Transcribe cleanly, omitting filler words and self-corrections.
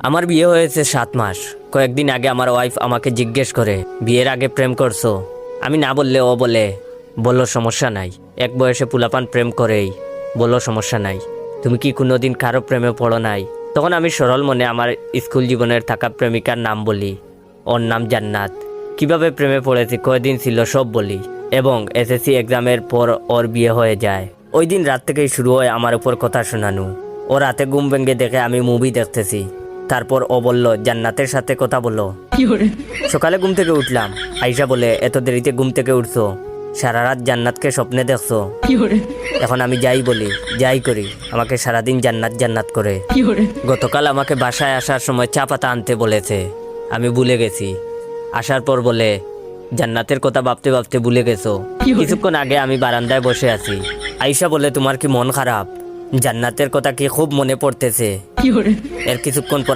আমার বিয়ে হয়েছে 7 মাস। কয়েকদিন আগে আমার ওয়াইফ আমাকে জিজ্ঞেস করে, বিয়ের আগে প্রেম করছো? আমি না বললে ও বলে, বললো সমস্যা নাই, এক বয়সে পুলাপান প্রেম করেই, বললো সমস্যা নাই। তুমি কি কোনোদিন কারো প্রেমে পড়ো নাই? তখন আমি সরল মনে আমার স্কুল জীবনের থাকা প্রেমিকার নাম বলি। ওর নাম জান্নাত। কিভাবে প্রেমে পড়েছি, কয়দিন ছিল সব বলি। এবং এসএসসি এক্সামের পর ওর বিয়ে হয়ে যায়। ওই দিন রাত থেকেই শুরু হয় আমার উপর কথা শোনানো। ও রাতে ঘুম ভেঙে দেখে আমি মুভি দেখতেছি। তারপর ও বলল, জান্নাতের সাথে কথা বলো। সকালে ঘুম থেকে উঠলাম। আয়শা বলে, এত দেরিতে ঘুম থেকে উঠছো? সারা রাত জান্নাতকে স্বপ্নে দেখছো? এখন আমি যাই বলি, যাই করি, আমাকে সারাদিন জান্নাত জান্নাত করে। গতকাল আমাকে বাসায় আসার সময় চা পাতা আনতে বলেছে, আমি ভুলে গেছি। আসার পর বলে, জান্নাতের কথা ভাবতে ভাবতে ভুলে গেছো? কিছুক্ষণ আগে আমি বারান্দায় বসে আছি। আয়শা বলে, তোমার কি মন খারাপ? জান্নাতের কথা কি খুব মনে পড়তেছে? এর কিছুক্ষণ পর